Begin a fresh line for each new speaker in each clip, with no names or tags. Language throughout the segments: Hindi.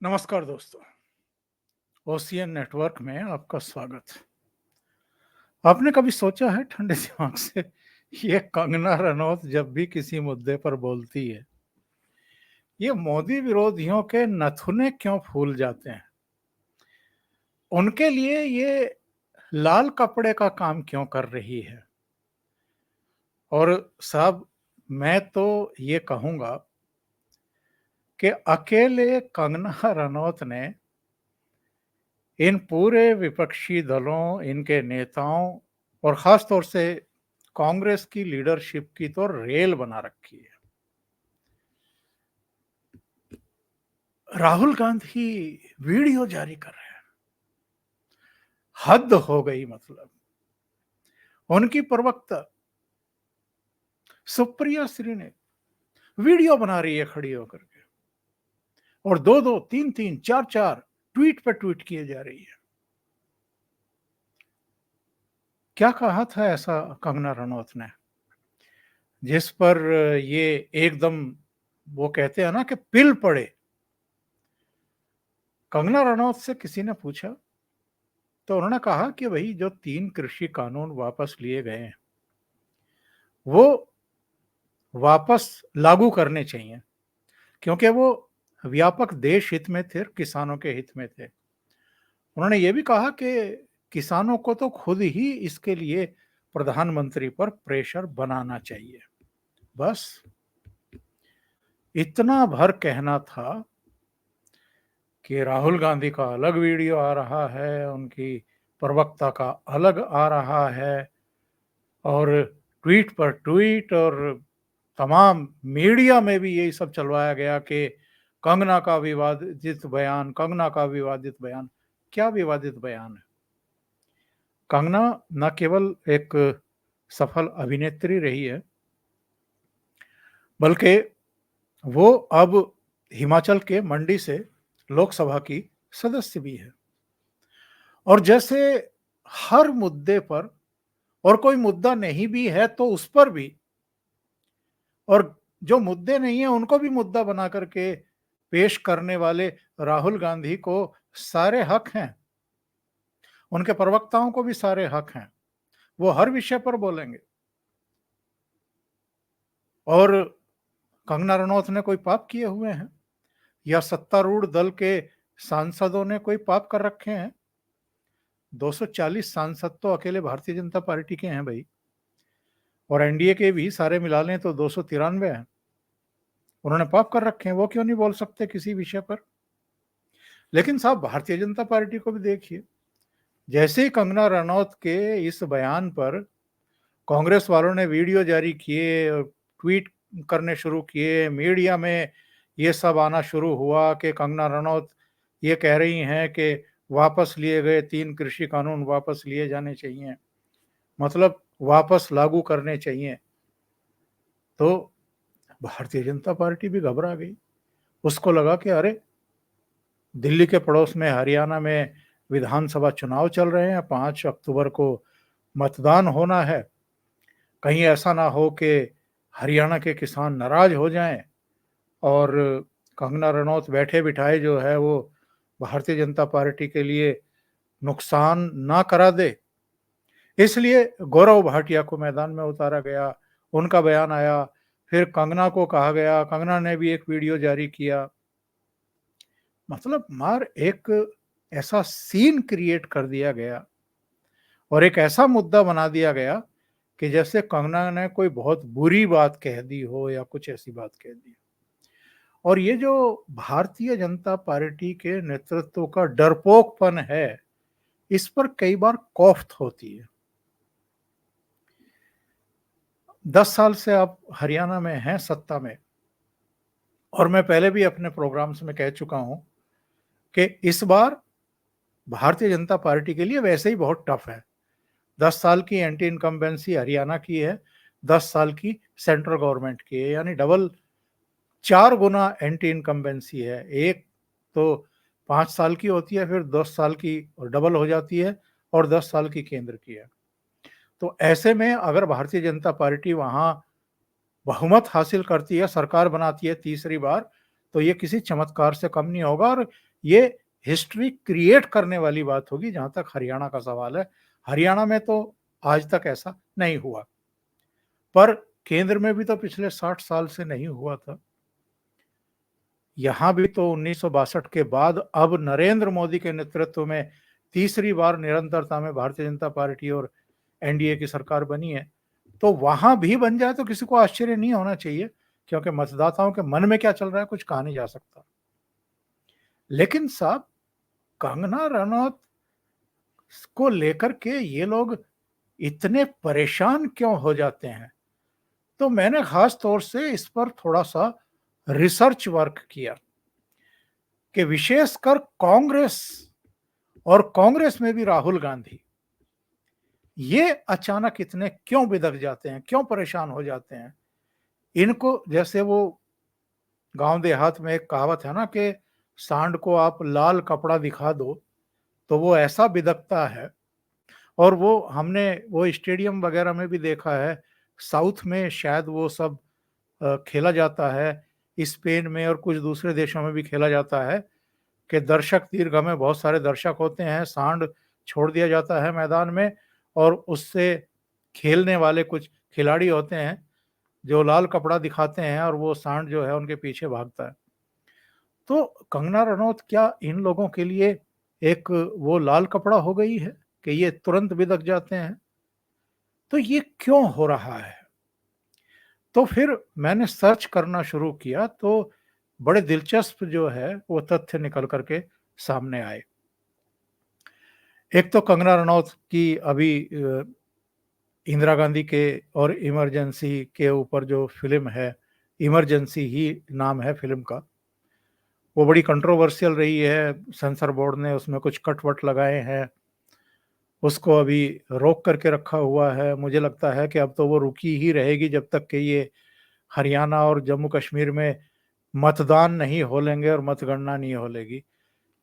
नमस्कार दोस्तों, ओशियन नेटवर्क में आपका स्वागत। आपने कभी सोचा है ठंडे दिमाग से ये कंगना रनौत जब भी किसी मुद्दे पर बोलती है, ये मोदी विरोधियों के नथुने क्यों फूल जाते हैं? उनके लिए ये लाल कपड़े का काम क्यों कर रही है? और साहब, मैं तो ये कहूँगा कि अकेले कंगना रनौत ने इन पूरे विपक्षी दलों, इनके नेताओं और ख़ास तौर से कांग्रेस की लीडरशिप की तो रेल बना रखी है। राहुल गांधी वीडियो जारी कर रहे हैं। हद हो गई मतलब। उनकी प्रवक्ता सुप्रिया श्री ने वीडियो बना रही है खड़ी होकर के और दो दो तीन तीन चार चार ट्वीट पे ट्वीट किए जा रही है। क्या कहा था ऐसा कंगना रनौत ने जिस पर ये एकदम, वो कहते हैं ना कि पिल पड़े। कंगना रनौत से किसी ने पूछा तो उन्होंने कहा कि भाई जो 3 कृषि कानून वापस लिए गए हैं, वो वापस लागू करने चाहिए क्योंकि वो व्यापक देश हित में थे, किसानों के हित में थे। उन्होंने ये भी कहा कि किसानों को तो खुद ही इसके लिए प्रधानमंत्री पर प्रेशर बनाना चाहिए। बस इतना भर कहना था कि राहुल गांधी का अलग वीडियो आ रहा है, उनकी प्रवक्ता का अलग आ रहा है और ट्वीट पर ट्वीट और तमाम मीडिया में भी यही सब चलवाया गया कि कंगना का विवादित बयान, कंगना का विवादित बयान। क्या विवादित बयान है? कंगना न केवल एक सफल अभिनेत्री रही है, बल्कि वो अब हिमाचल के मंडी से लोकसभा की सदस्य भी है। और जैसे हर मुद्दे पर, और कोई मुद्दा नहीं भी है तो उस पर भी, और जो मुद्दे नहीं है उनको भी मुद्दा बना करके पेश करने वाले राहुल गांधी को सारे हक हैं। उनके प्रवक्ताओं को भी सारे हक हैं। वो हर विषय पर बोलेंगे। और कंगना रनौत ने कोई पाप किए हुए हैं या सत्तारूढ़ दल के सांसदों ने कोई पाप कर रखे हैं? 240 सांसद तो अकेले भारतीय जनता पार्टी के हैं भाई, और एनडीए के भी सारे मिला लें तो 293 हैं। उन्होंने पाप कर रखे हैं, वो क्यों नहीं बोल सकते किसी विषय पर? लेकिन साहब, भारतीय जनता पार्टी को भी देखिए, जैसे ही कंगना रनौत के इस बयान पर कांग्रेस वालों ने वीडियो जारी किए और ट्वीट करने शुरू किए, मीडिया में ये सब आना शुरू हुआ कि कंगना रनौत ये कह रही हैं कि वापस लिए गए 3 कृषि कानून वापस लिए जाने चाहिए, मतलब वापस लागू करने चाहिए। तो भारतीय जनता पार्टी भी घबरा गई। उसको लगा कि अरे, दिल्ली के पड़ोस में हरियाणा में विधानसभा चुनाव चल रहे हैं, 5 अक्टूबर को मतदान होना है। कहीं ऐसा ना हो कि हरियाणा के किसान नाराज हो जाएं और कंगना रनौत बैठे बिठाए जो है वो भारतीय जनता पार्टी के लिए नुकसान ना करा दे। इसलिए गौरव भाटिया को मैदान में उतारा गया, उनका बयान आया, फिर कंगना को कहा गया, कंगना ने भी एक वीडियो जारी किया। मतलब मार एक ऐसा सीन क्रिएट कर दिया गया और एक ऐसा मुद्दा बना दिया गया कि जैसे कंगना ने कोई बहुत बुरी बात कह दी हो या कुछ ऐसी बात कह दी। और ये जो भारतीय जनता पार्टी के नेतृत्व का डरपोकपन है, इस पर कई बार कौफ्त होती है। 10 साल से आप हरियाणा में हैं सत्ता में, और मैं पहले भी अपने प्रोग्राम्स में कह चुका हूं कि इस बार भारतीय जनता पार्टी के लिए वैसे ही बहुत टफ है। 10 साल की एंटी इनकम्बेंसी हरियाणा की है, 10 साल की सेंट्रल गवर्नमेंट की है, यानी डबल, 4 गुना एंटी इनकम्बेंसी है। एक तो 5 साल की होती है, फिर 10 साल की और डबल हो जाती है, और 10 साल की केंद्र की है। तो ऐसे में अगर भारतीय जनता पार्टी वहां बहुमत हासिल करती है, सरकार बनाती है तीसरी बार, तो ये किसी चमत्कार से कम नहीं होगा। और ये हिस्ट्री क्रिएट करने वाली बात होगी जहां तक हरियाणा का सवाल है। हरियाणा में तो आज तक ऐसा नहीं हुआ, पर केंद्र में भी तो पिछले 60 साल से नहीं हुआ था। यहां भी तो 1962 के बाद अब नरेंद्र मोदी के नेतृत्व में तीसरी बार निरंतरता में भारतीय जनता पार्टी और एनडीए की सरकार बनी है। तो वहां भी बन जाए तो किसी को आश्चर्य नहीं होना चाहिए, क्योंकि मतदाताओं के मन में क्या चल रहा है कुछ कहा नहीं जा सकता। लेकिन साहब, कंगना रनौत को लेकर के ये लोग इतने परेशान क्यों हो जाते हैं? तो मैंने खास तौर से इस पर थोड़ा सा रिसर्च वर्क किया कि विशेषकर कांग्रेस और कांग्रेस में भी राहुल गांधी ये अचानक इतने क्यों बिदक जाते हैं, क्यों परेशान हो जाते हैं? इनको जैसे वो गांव देहात में एक कहावत है ना कि सांड को आप लाल कपड़ा दिखा दो तो वो ऐसा बिदकता है। और वो हमने वो स्टेडियम वगैरह में भी देखा है, साउथ में शायद वो सब खेला जाता है, स्पेन में और कुछ दूसरे देशों में भी खेला जाता है कि दर्शक दीर्घ में बहुत सारे दर्शक होते हैं, सांड छोड़ दिया जाता है मैदान में और उससे खेलने वाले कुछ खिलाड़ी होते हैं जो लाल कपड़ा दिखाते हैं और वो सांड जो है उनके पीछे भागता है। तो कंगना रनौत क्या इन लोगों के लिए एक वो लाल कपड़ा हो गई है कि ये तुरंत बिदक जाते हैं? तो ये क्यों हो रहा है? तो फिर मैंने सर्च करना शुरू किया तो बड़े दिलचस्प जो है वो तथ्य निकल करके सामने आए। एक तो कंगना रनौत की अभी इंदिरा गांधी के और इमरजेंसी के ऊपर जो फिल्म है, इमरजेंसी ही नाम है फिल्म का, वो बड़ी कंट्रोवर्शियल रही है। सेंसर बोर्ड ने उसमें कुछ कट-वट लगाए हैं। उसको अभी रोक करके रखा हुआ है। मुझे लगता है कि अब तो वो रुकी ही रहेगी जब तक कि ये हरियाणा और जम्मू कश्मीर में मतदान नहीं हो लेंगे और मतगणना नहीं हो लेगी।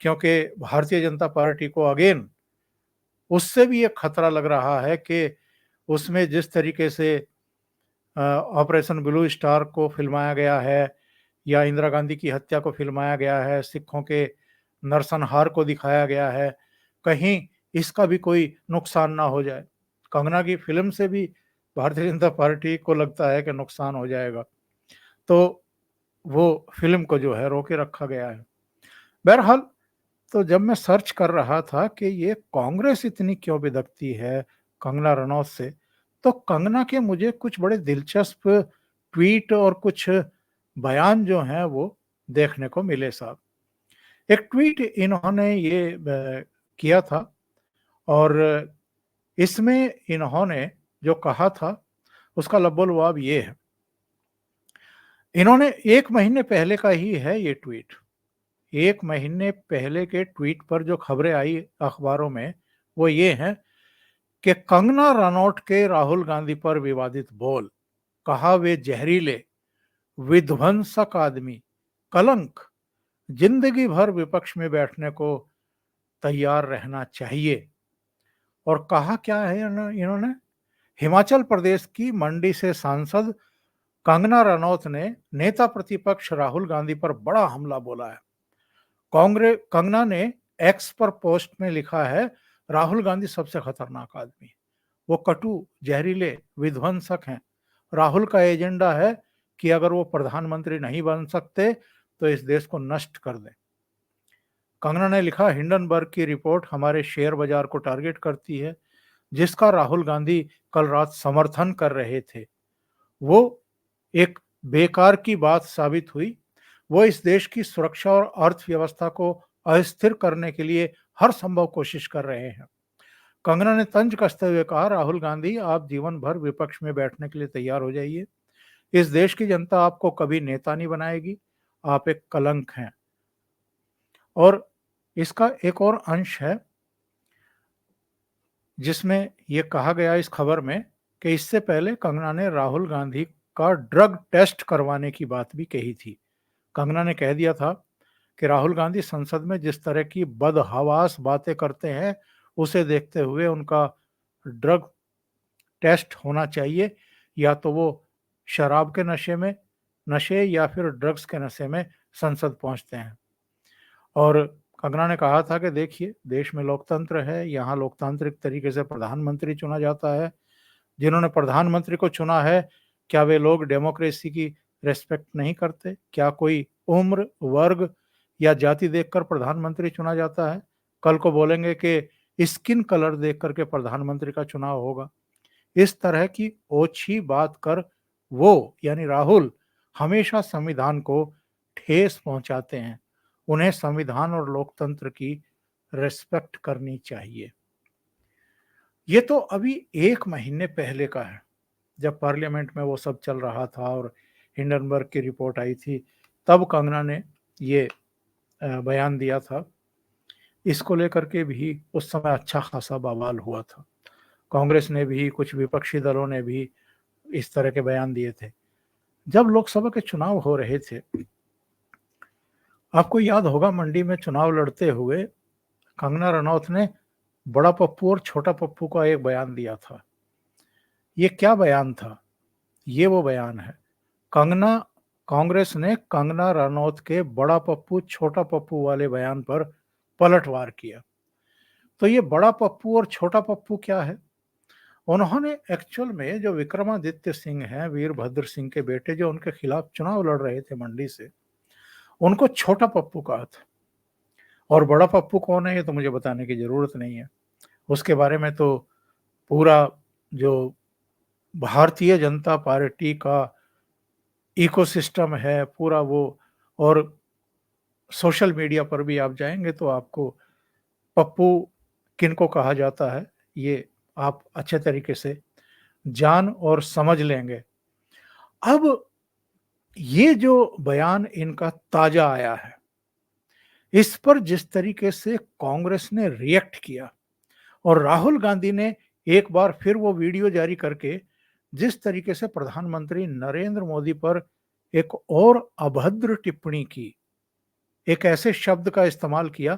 क्योंकि भारतीय जनता पार्टी को अगेन उससे भी एक खतरा लग रहा है कि उसमें जिस तरीके से ऑपरेशन ब्लू स्टार को फिल्माया गया है या इंदिरा गांधी की हत्या को फिल्माया गया है, सिखों के नरसंहार को दिखाया गया है, कहीं इसका भी कोई नुकसान ना हो जाए। कंगना की फिल्म से भी भारतीय जनता पार्टी को लगता है कि नुकसान हो जाएगा, तो वो फिल्म को जो है रोके रखा गया है। बहरहाल, तो जब मैं सर्च कर रहा था कि ये कांग्रेस इतनी क्यों बिदकती है कंगना रनौत से, तो कंगना के मुझे कुछ बड़े दिलचस्प ट्वीट और कुछ बयान जो हैं वो देखने को मिले साहब। एक ट्वीट इन्होंने ये किया था और इसमें इन्होंने जो कहा था उसका लबो-लुआब ये है। इन्होंने 1 महीने पहले का ही है ये ट्वीट। 1 महीने पहले के ट्वीट पर जो खबरें आई अखबारों में वो ये हैं कि कंगना रनौत के राहुल गांधी पर विवादित बोल, कहा वे जहरीले, विध्वंसक आदमी, कलंक, जिंदगी भर विपक्ष में बैठने को तैयार रहना चाहिए। और कहा क्या है इन्होंने? हिमाचल प्रदेश की मंडी से सांसद कंगना रनौत ने नेता प्रतिपक्ष राहुल गांधी पर बड़ा हमला बोला है। कंगना ने एक्स पर पोस्ट में लिखा है, राहुल गांधी सबसे खतरनाक आदमी, वो कटु, जहरीले, विध्वंसक हैं। राहुल का एजेंडा है कि अगर वो प्रधानमंत्री नहीं बन सकते तो इस देश को नष्ट कर दें। कंगना ने लिखा, हिंडनबर्ग की रिपोर्ट हमारे शेयर बाजार को टारगेट करती है, जिसका राहुल गांधी कल रात समर्थन कर रहे थे। वो एक बेकार की बात साबित हुई। वो इस देश की सुरक्षा और अर्थव्यवस्था को अस्थिर करने के लिए हर संभव कोशिश कर रहे हैं। कंगना ने तंज कसते हुए कहा, राहुल गांधी आप जीवन भर विपक्ष में बैठने के लिए तैयार हो जाइए। इस देश की जनता आपको कभी नेता नहीं बनाएगी, आप एक कलंक हैं। और इसका एक और अंश है जिसमें यह कहा गया इस खबर में कि इससे पहले कंगना ने राहुल गांधी का ड्रग टेस्ट करवाने की बात भी कही थी। कंगना ने कह दिया था कि राहुल गांधी संसद में जिस तरह की बदहवास बातें करते हैं, उसे देखते हुए उनका ड्रग टेस्ट होना चाहिए, या तो वो शराब के नशे या फिर ड्रग्स के नशे में संसद पहुंचते हैं। और कंगना ने कहा था कि देखिए, देश में लोकतंत्र है, यहाँ लोकतांत्रिक तरीके से प्रधानमंत्री चुना जाता है। जिन्होंने प्रधानमंत्री को चुना है, क्या वे लोग डेमोक्रेसी की रिस्पेक्ट नहीं करते? क्या कोई उम्र, वर्ग या जाति देखकर प्रधानमंत्री चुना जाता है? कल को बोलेंगे कि स्किन कलर देख कर के प्रधानमंत्री का चुनाव होगा। इस तरह की ओछी बात कर वो यानी राहुल हमेशा संविधान को ठेस पहुंचाते हैं। उन्हें संविधान और लोकतंत्र की रिस्पेक्ट करनी चाहिए। ये तो अभी 1 महीने पहले का है, जब पार्लियामेंट में वो सब चल रहा था और हिंडनबर्ग की रिपोर्ट आई थी, तब कंगना ने ये बयान दिया था। इसको लेकर के भी उस समय अच्छा खासा बवाल हुआ था। कांग्रेस ने भी, कुछ विपक्षी दलों ने भी इस तरह के बयान दिए थे। जब लोकसभा के चुनाव हो रहे थे, आपको याद होगा, मंडी में चुनाव लड़ते हुए कंगना रनौत ने बड़ा पप्पू और छोटा पप्पू का एक बयान दिया था। ये क्या बयान था? ये वो बयान है, कांग्रेस ने कंगना रनौत के बड़ा पप्पू छोटा पप्पू वाले बयान पर पलटवार किया। तो ये बड़ा पप्पू और छोटा पप्पू क्या है? उन्होंने एक्चुअल में जो विक्रमादित्य सिंह हैं, वीरभद्र सिंह के बेटे, जो उनके खिलाफ चुनाव लड़ रहे थे मंडी से, उनको छोटा पप्पू कहा था। और बड़ा पप्पू कौन है ये तो मुझे बताने की जरूरत नहीं है। उसके बारे में तो पूरा जो भारतीय जनता पार्टी का इकोसिस्टम है पूरा वो, और सोशल मीडिया पर भी आप जाएंगे तो आपको पप्पू किनको कहा जाता है ये आप अच्छे तरीके से जान और समझ लेंगे। अब ये जो बयान इनका ताजा आया है, इस पर जिस तरीके से कांग्रेस ने रिएक्ट किया और राहुल गांधी ने एक बार फिर वो वीडियो जारी करके जिस तरीके से प्रधानमंत्री नरेंद्र मोदी पर एक और अभद्र टिप्पणी की, एक ऐसे शब्द का इस्तेमाल किया,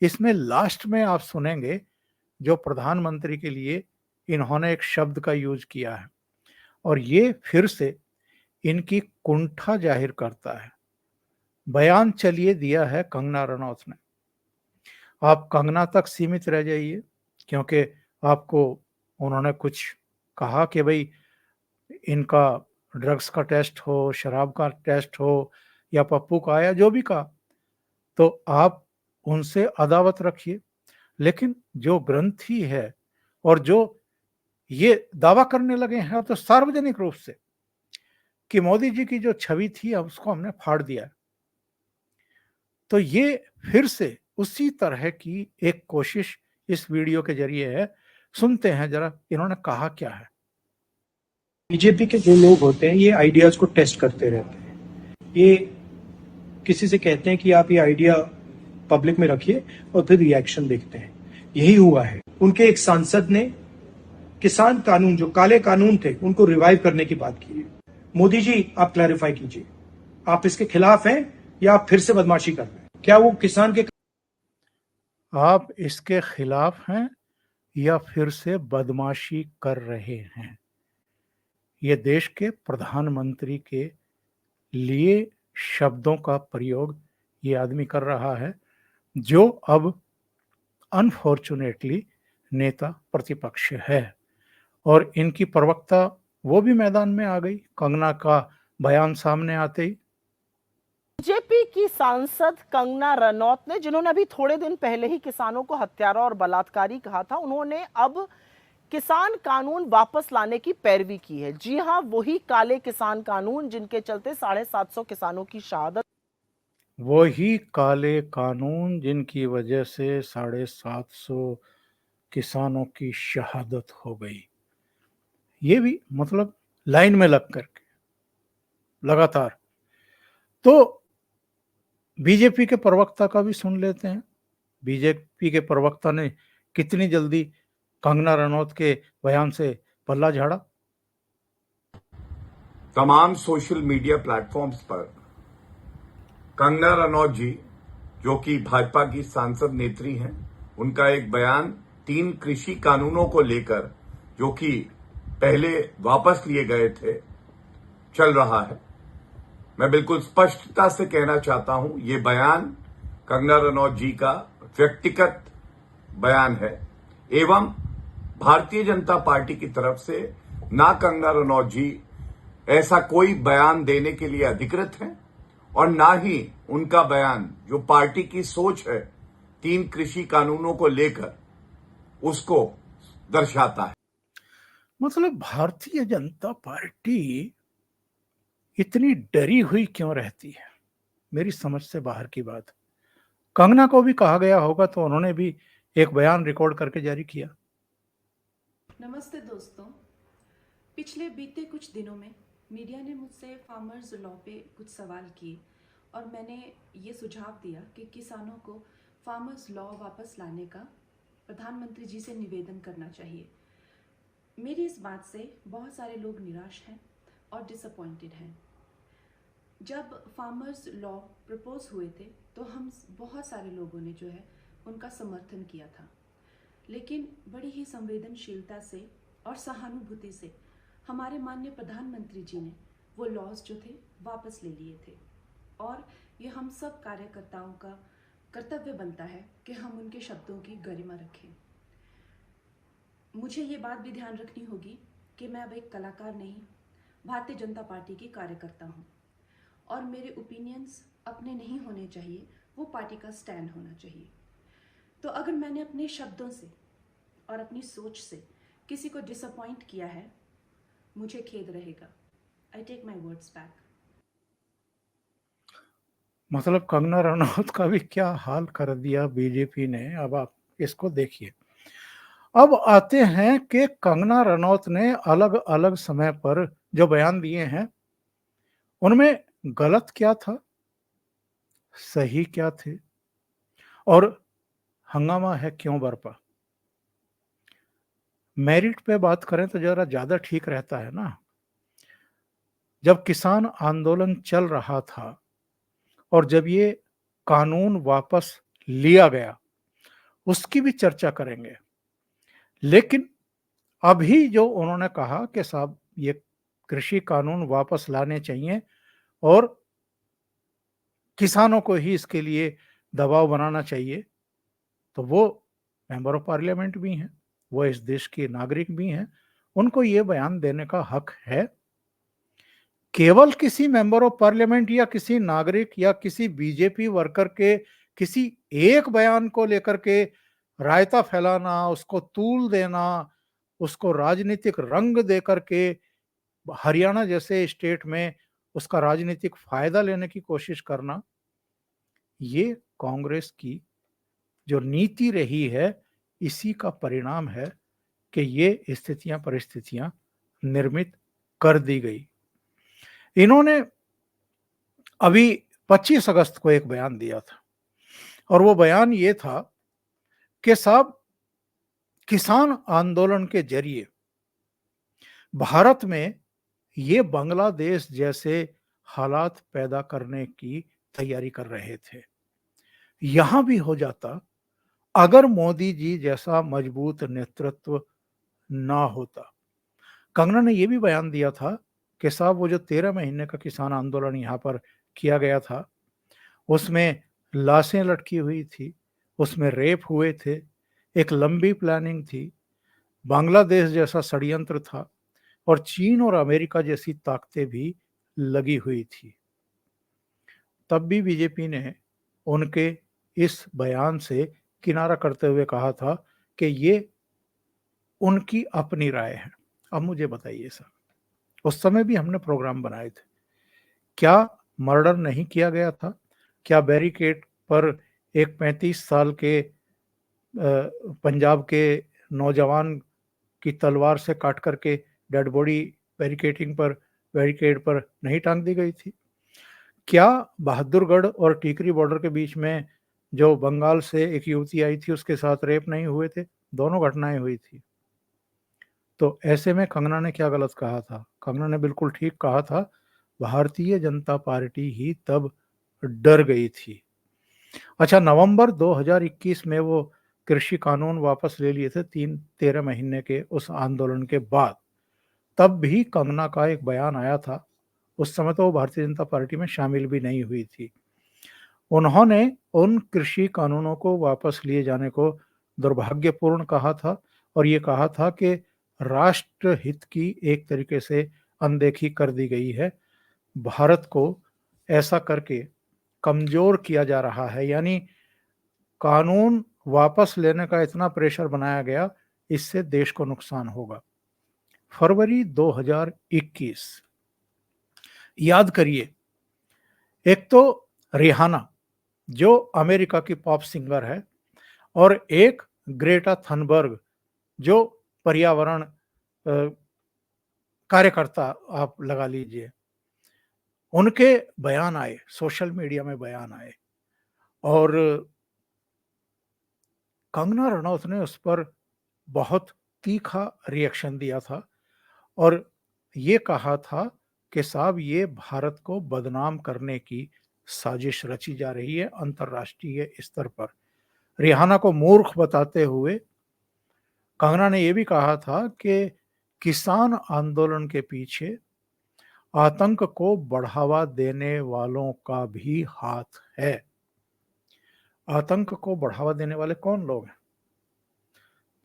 इसमें लास्ट में आप सुनेंगे जो प्रधानमंत्री के लिए इन्होंने एक शब्द का यूज किया है, और ये फिर से इनकी कुंठा जाहिर करता है। बयान चलिए दिया है कंगना रनौत ने। आप कंगना तक सीमित रह जाइए, क्योंकि आपको उन्होंने कुछ कहा कि भाई इनका ड्रग्स का टेस्ट हो, शराब का टेस्ट हो या पप्पू का, या जो भी कहा, तो आप उनसे अदावत रखिए। लेकिन जो ग्रंथी है और जो ये दावा करने लगे हैं तो सार्वजनिक रूप से कि मोदी जी की जो छवि थी अब उसको हमने फाड़ दिया, तो ये फिर से उसी तरह की एक कोशिश इस वीडियो के जरिए है। सुनते हैं जरा इन्होंने कहा क्या है।
बीजेपी के जो लोग होते हैं ये आइडियाज को टेस्ट करते रहते हैं। ये किसी से कहते हैं कि आप ये आइडिया पब्लिक में रखिए और फिर रिएक्शन देखते हैं। यही हुआ है। उनके एक सांसद ने किसान कानून, जो काले कानून थे, उनको रिवाइव करने की बात की है। मोदी जी, आप क्लैरिफाई कीजिए, आप इसके खिलाफ हैं या आप फिर से बदमाशी कर रहे हैं? क्या वो किसान के
आप इसके खिलाफ हैं या फिर से बदमाशी कर रहे हैं? ये देश के प्रधानमंत्री के लिए शब्दों का प्रयोग ये आदमी कर रहा है, जो अब अनफॉर्चुनेटली नेता प्रतिपक्ष है। और इनकी प्रवक्ता वो भी मैदान में आ गई कंगना का बयान सामने आते ही।
बीजेपी की सांसद कंगना रनौत ने, जिन्होंने अभी थोड़े दिन पहले ही किसानों को हत्यारा और बलात्कारी कहा था, उन्होंने अब किसान कानून वापस लाने की पैरवी की है। जी हां, वही काले किसान कानून जिनके चलते 750 किसानों की शहादत,
वही काले कानून जिनकी वजह से 750 किसानों की शहादत हो गई। ये भी मतलब लाइन में लग करके लगातार। तो बीजेपी के प्रवक्ता का भी सुन लेते हैं। बीजेपी के प्रवक्ता ने कितनी जल्दी कंगना रनौत के बयान से पल्ला झाड़ा।
तमाम सोशल मीडिया प्लेटफॉर्म्स पर कंगना रनौत जी, जो कि भाजपा की सांसद नेत्री हैं, उनका एक बयान 3 कृषि कानूनों को लेकर, जो कि पहले वापस लिए गए थे, चल रहा है। मैं बिल्कुल स्पष्टता से कहना चाहता हूं, ये बयान कंगना रनौत जी का व्यक्तिगत बयान है एवं भारतीय जनता पार्टी की तरफ से ना कंगना रनौत जी ऐसा कोई बयान देने के लिए अधिकृत हैं और ना ही उनका बयान जो पार्टी की सोच है 3 कृषि कानूनों को लेकर उसको दर्शाता है।
मतलब भारतीय जनता पार्टी इतनी डरी हुई क्यों रहती है, मेरी समझ से बाहर की बात। कंगना को भी कहा गया होगा तो उन्होंने भी एक बयान रिकॉर्ड करके जारी किया।
नमस्ते दोस्तों, पिछले बीते कुछ दिनों में मीडिया ने मुझसे फार्मर्स लॉ पे कुछ सवाल किए और मैंने ये सुझाव दिया कि किसानों को फार्मर्स लॉ वापस लाने का प्रधानमंत्री जी से निवेदन करना चाहिए। मेरी इस बात से बहुत सारे लोग निराश हैं और डिसअपॉइंटेड हैं। जब फार्मर्स लॉ प्रपोज हुए थे तो हम बहुत सारे लोगों ने जो है उनका समर्थन किया था, लेकिन बड़ी ही संवेदनशीलता से और सहानुभूति से हमारे माननीय प्रधानमंत्री जी ने वो लॉज जो थे वापस ले लिए थे और ये हम सब कार्यकर्ताओं का कर्तव्य बनता है कि हम उनके शब्दों की गरिमा रखें। मुझे ये बात भी ध्यान रखनी होगी कि मैं अब एक कलाकार नहीं, भारतीय जनता पार्टी की कार्यकर्ता हूँ और मेरे ओपिनियंस अपने नहीं होने चाहिए, वो पार्टी का स्टैंड होना चाहिए। तो अगर मैंने अपने शब्दों से और अपनी सोच से किसी को डिसअपॉइंट किया है, मुझे खेद रहेगा। I take my words back.
मतलब कंगना रनौत का भी क्या हाल कर दिया बीजेपी ने। अब आप इसको देखिए। अब आते हैं कि कंगना रनौत ने अलग अलग समय पर जो बयान दिए हैं उनमें गलत क्या था, सही क्या थे और हंगामा है क्यों बरपा। मेरिट पे बात करें तो जरा ज्यादा ठीक रहता है ना। जब किसान आंदोलन चल रहा था और जब ये कानून वापस लिया गया उसकी भी चर्चा करेंगे, लेकिन अभी जो उन्होंने कहा कि साहब ये कृषि कानून वापस लाने चाहिए और किसानों को ही इसके लिए दबाव बनाना चाहिए, तो वो मेंबर ऑफ पार्लियामेंट भी हैं, वो इस देश के नागरिक भी हैं, उनको ये बयान देने का हक है। केवल किसी मेंबर ऑफ पार्लियामेंट या किसी नागरिक या किसी बीजेपी वर्कर के किसी एक बयान को लेकर के रायता फैलाना, उसको तूल देना, उसको राजनीतिक रंग देकर के हरियाणा जैसे स्टेट में उसका राजनीतिक फायदा लेने की कोशिश करना, ये कांग्रेस की जो नीति रही है इसी का परिणाम है कि ये स्थितियां परिस्थितियां निर्मित कर दी गई। इन्होंने अभी 25 अगस्त को एक बयान दिया था और वो बयान ये था कि साहब किसान आंदोलन के जरिए भारत में ये बांग्लादेश जैसे हालात पैदा करने की तैयारी कर रहे थे। यहां भी हो जाता अगर मोदी जी जैसा मजबूत नेतृत्व ना होता। कंगना ने यह भी बयान दिया था कि साहब वो जो 13 महीने का किसान आंदोलन यहाँ पर किया गया था उसमें लाशें लटकी हुई थी, उसमें रेप हुए थे, एक लंबी प्लानिंग थी, बांग्लादेश जैसा षड्यंत्र था और चीन और अमेरिका जैसी ताकतें भी लगी हुई थी। तब भी बीजेपी ने उनके इस बयान से किनारा करते हुए कहा था कि ये उनकी अपनी राय है। अब मुझे बताइए सर, उस समय भी हमने प्रोग्राम बनाए थे, क्या मर्डर नहीं किया गया था? क्या बैरिकेड पर एक 35 साल के पंजाब के नौजवान की तलवार से काट करके डेड बॉडी बैरिकेड पर नहीं टांग दी गई थी? क्या बहादुरगढ़ और टीकरी बॉर्डर के बीच में जो बंगाल से एक युवती आई थी उसके साथ रेप नहीं हुए थे? दोनों घटनाएं हुई थी। तो ऐसे में कंगना ने क्या गलत कहा था? कंगना ने बिल्कुल ठीक कहा था। भारतीय जनता पार्टी ही तब डर गई थी। अच्छा, नवंबर 2021 में वो कृषि कानून वापस ले लिए थे 13 महीने के उस आंदोलन के बाद। तब भी कंगना का एक बयान आया था। उस समय तो वो भारतीय जनता पार्टी में शामिल भी नहीं हुई थी। उन्होंने उन कृषि कानूनों को वापस लिए जाने को दुर्भाग्यपूर्ण कहा था और ये कहा था कि राष्ट्र हित की एक तरीके से अनदेखी कर दी गई है। भारत को ऐसा करके कमजोर किया जा रहा है, यानी कानून वापस लेने का इतना प्रेशर बनाया गया, इससे देश को नुकसान होगा। फरवरी 2021, याद करिए, एक तो रिहाना जो अमेरिका की पॉप सिंगर है और एक ग्रेटा थनबर्ग जो पर्यावरण कार्यकर्ता आप लगा लीजिए, उनके बयान आए, सोशल मीडिया में बयान आए और कंगना रनौत ने उस पर बहुत तीखा रिएक्शन दिया था और ये कहा था कि साहब ये भारत को बदनाम करने की साजिश रची जा रही है अंतर्राष्ट्रीय स्तर पर। रिहाना को मूर्ख बताते हुए कंगना ने यह भी कहा था कि किसान आंदोलन के पीछे आतंक को बढ़ावा देने वालों का भी हाथ है। आतंक को बढ़ावा देने वाले कौन लोग हैं?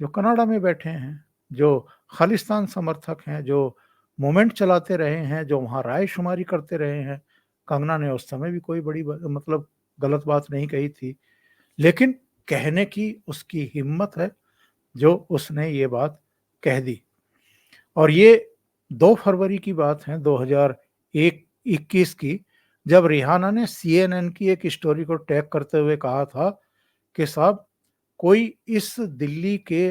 जो कनाडा में बैठे हैं, जो खालिस्तान समर्थक हैं, जो मूवमेंट चलाते रहे हैं, जो वहाँ रायशुमारी करते रहे हैं। कंगना ने उस समय भी कोई बड़ी मतलब गलत बात नहीं कही थी, लेकिन कहने की उसकी हिम्मत है जो उसने ये बात कह दी। और ये 2 फरवरी की बात है 2021 की, जब रिहाना ने CNN की एक स्टोरी को टैग करते हुए कहा था कि साहब कोई इस दिल्ली के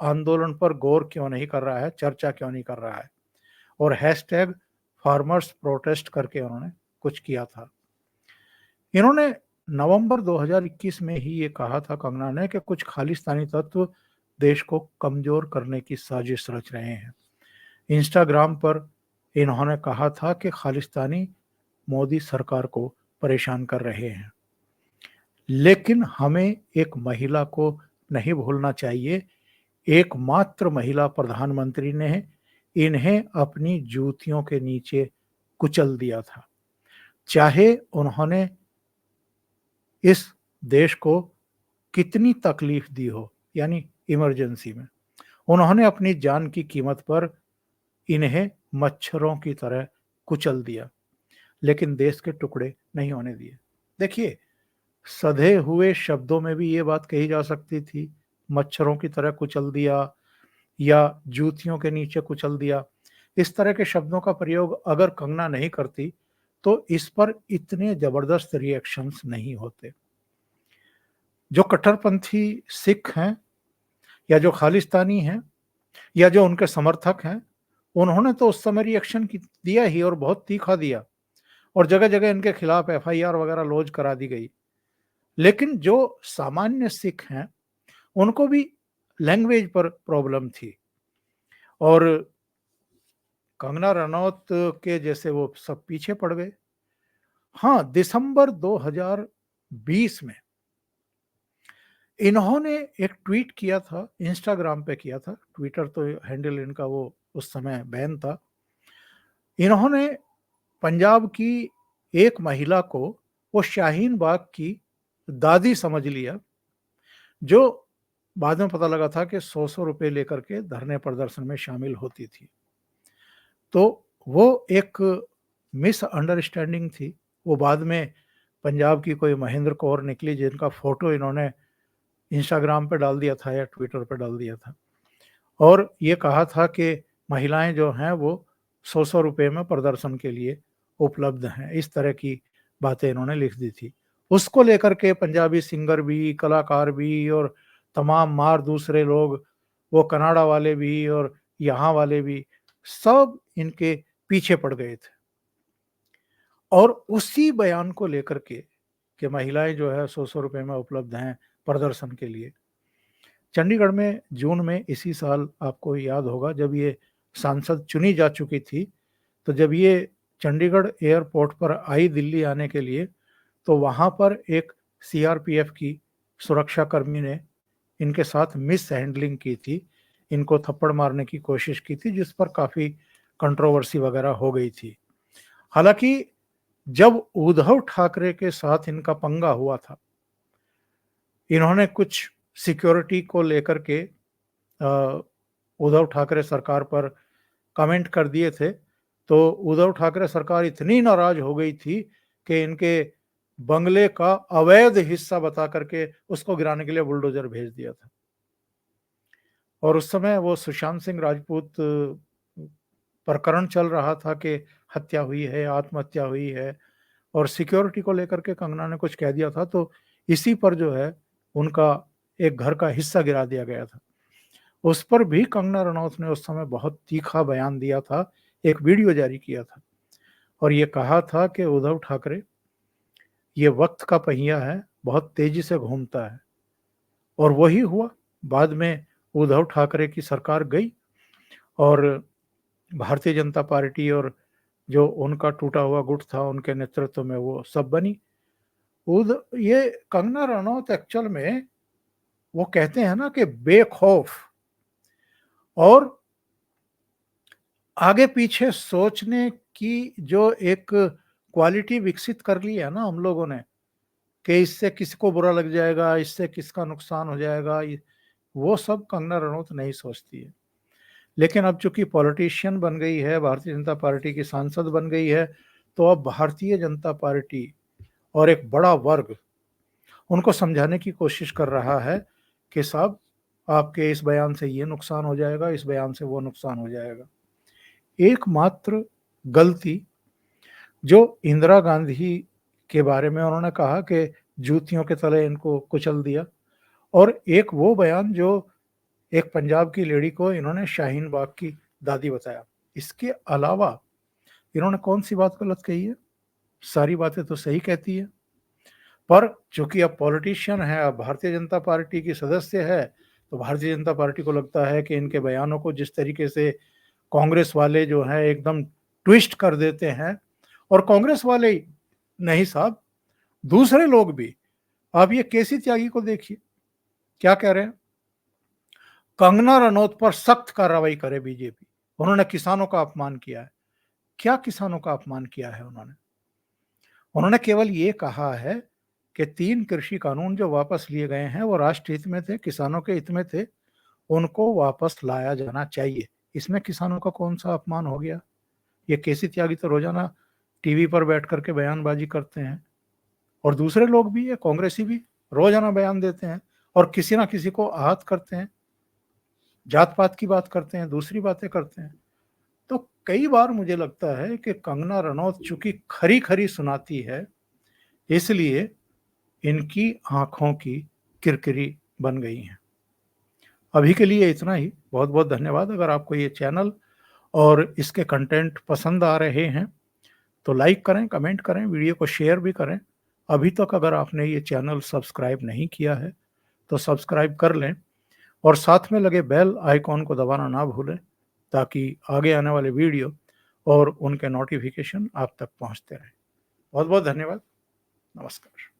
आंदोलन पर गौर क्यों नहीं कर रहा है, चर्चा क्यों नहीं कर रहा है, और हैशटैग फार्मर्स प्रोटेस्ट करके उन्होंने कुछ किया था। इन्होंने नवंबर 2021 में ही ये कहा था कंगना ने कि कुछ खालिस्तानी तत्व देश को कमजोर करने की साजिश रच रहे हैं। इंस्टाग्राम पर इन्होंने कहा था कि खालिस्तानी मोदी सरकार को परेशान कर रहे हैं। लेकिन हमें एक महिला को नहीं भूलना चाहिए, एकमात्र महिला प्रधानमंत्री ने इन्हें अपनी जूतियों के नीचे कुचल दिया था। चाहे उन्होंने इस देश को कितनी तकलीफ दी हो, यानी इमरजेंसी में उन्होंने अपनी जान की कीमत पर इन्हें मच्छरों की तरह कुचल दिया, लेकिन देश के टुकड़े नहीं होने दिए। देखिए, सधे हुए शब्दों में भी ये बात कही जा सकती थी, मच्छरों की तरह कुचल दिया या जूतियों के नीचे कुचल दिया। इस तरह के शब्दों का प्रयोग अगर कंगना नहीं करती तो इस पर इतने जबरदस्त रिएक्शंस नहीं होते। जो कट्टरपंथी सिख हैं या जो खालिस्तानी हैं या जो उनके समर्थक हैं, उन्होंने तो उस समय रिएक्शन दिया ही और बहुत तीखा दिया और जगह जगह इनके खिलाफ FIR वगैरह लॉन्च करा दी गई। लेकिन जो सामान्य सिख हैं उनको भी लैंग्वेज पर प्रॉब्लम थी और कंगना रनौत के जैसे वो सब पीछे पड़ गए। हाँ, दिसंबर 2020 में इन्होंने एक ट्वीट किया था, इंस्टाग्राम पे किया था, ट्विटर तो हैंडल इनका वो उस समय बैन था। इन्होंने पंजाब की एक महिला को वो शाहीन बाग की दादी समझ लिया, जो बाद में पता लगा था कि 100 रुपए लेकर के धरने प्रदर्शन में शामिल होती थी। तो वो एक मिसअंडरस्टैंडिंग थी। वो बाद में पंजाब की कोई महेंद्र कौर निकली जिनका फोटो इन्होंने इंस्टाग्राम पे डाल दिया था या ट्विटर पे डाल दिया था और ये कहा था कि महिलाएं जो हैं वो 100 रुपए में प्रदर्शन के लिए उपलब्ध हैं। इस तरह की बातें इन्होंने लिख दी थी। उसको लेकर के पंजाबी सिंगर भी, कलाकार भी और तमाम मार दूसरे लोग, वो कनाडा वाले भी और यहाँ वाले भी, सब इनके पीछे पड़ गए थे। और उसी बयान को लेकर के कि महिलाएं जो है 100 रुपए में उपलब्ध हैं प्रदर्शन के लिए, चंडीगढ़ में जून में इसी साल आपको याद होगा जब ये सांसद चुनी जा चुकी थी, तो जब ये चंडीगढ़ एयरपोर्ट पर आई दिल्ली आने के लिए, तो वहाँ पर एक CRPF की सुरक्षा कर्मी ने इनके साथ मिस हैंडलिंग की थी, इनको थप्पड़ मारने की कोशिश की थी, जिस पर काफ़ी कंट्रोवर्सी वगैरह हो गई थी। हालांकि जब उद्धव ठाकरे के साथ इनका पंगा हुआ था, इन्होंने कुछ सिक्योरिटी को लेकर के उद्धव ठाकरे सरकार पर कमेंट कर दिए थे, तो उद्धव ठाकरे सरकार इतनी नाराज हो गई थी कि इनके बंगले का अवैध हिस्सा बता करके उसको गिराने के लिए बुलडोजर भेज दिया था। और उस समय वो सुशांत सिंह राजपूत प्रकरण चल रहा था कि हत्या हुई है, आत्महत्या हुई है, और सिक्योरिटी को लेकर के कंगना ने कुछ कह दिया था, तो इसी पर जो है उनका एक घर का हिस्सा गिरा दिया गया था। उस पर भी कंगना रनौत ने उस समय बहुत तीखा बयान दिया था, एक वीडियो जारी किया था और ये कहा था कि उद्धव ठाकरे, ये वक्त का पहिया है, बहुत तेजी से घूमता है। और वही हुआ। बाद में उद्धव ठाकरे की सरकार गई और भारतीय जनता पार्टी और जो उनका टूटा हुआ गुट था उनके नेतृत्व में वो सब बनी। ये कंगना रनौत एक्चुअल में वो कहते हैं ना कि बेखौफ और आगे पीछे सोचने की जो एक क्वालिटी विकसित कर ली है ना हम लोगों ने, कि इससे किसी को बुरा लग जाएगा, इससे किसका नुकसान हो जाएगा, वो सब कंगना रनौत नहीं सोचती है। लेकिन अब चूंकि पॉलिटिशियन बन गई है, भारतीय जनता पार्टी की सांसद बन गई है, तो अब भारतीय जनता पार्टी और एक बड़ा वर्ग उनको समझाने की कोशिश कर रहा है कि साहब आपके इस बयान से ये नुकसान हो जाएगा, इस बयान से वो नुकसान हो जाएगा। एकमात्र गलती जो इंदिरा गांधी के बारे में उन्होंने कहा कि जूतियों के तले इनको कुचल दिया, और एक वो बयान जो एक पंजाब की लेडी को इन्होंने शाहीन बाग की दादी बताया। इसके अलावा इन्होंने कौन सी बात गलत कही है? सारी बातें तो सही कहती है, पर चूंकि अब पॉलिटिशियन है, अब भारतीय जनता पार्टी की सदस्य है, तो भारतीय जनता पार्टी को लगता है कि इनके बयानों को जिस तरीके से कांग्रेस वाले जो है एकदम ट्विस्ट कर देते हैं, और कांग्रेस वाले ही नहीं साहब, दूसरे लोग भी। आप ये केसी त्यागी को देखिए, क्या कह रहे हैं, कंगना रनौत पर सख्त कार्रवाई करे बीजेपी, उन्होंने किसानों का अपमान किया है। क्या किसानों का अपमान किया है उन्होंने केवल ये कहा है कि 3 कृषि कानून जो वापस लिए गए हैं वो राष्ट्र हित में थे, किसानों के हित में थे, उनको वापस लाया जाना चाहिए। इसमें किसानों का कौन सा अपमान हो गया? ये केसी त्यागी तो रोजाना टीवी पर बैठ करके बयानबाजी करते हैं, और दूसरे लोग भी, ये कांग्रेसी भी रोजाना बयान देते हैं और किसी ना किसी को आहत करते हैं, जात पात की बात करते हैं, दूसरी बातें करते हैं। तो कई बार मुझे लगता है कि कंगना रनौत चूंकि खरी खरी सुनाती है, इसलिए इनकी आंखों की किरकिरी बन गई हैं। अभी के लिए इतना ही। बहुत बहुत धन्यवाद। अगर आपको ये चैनल और इसके कंटेंट पसंद आ रहे हैं तो लाइक करें, कमेंट करें, वीडियो को शेयर भी करें। अभी तक अगर आपने ये चैनल सब्सक्राइब नहीं किया है तो सब्सक्राइब कर लें और साथ में लगे बेल आइकॉन को दबाना ना भूलें, ताकि आगे आने वाले वीडियो और उनके नोटिफिकेशन आप तक पहुंचते रहें। बहुत बहुत धन्यवाद। नमस्कार।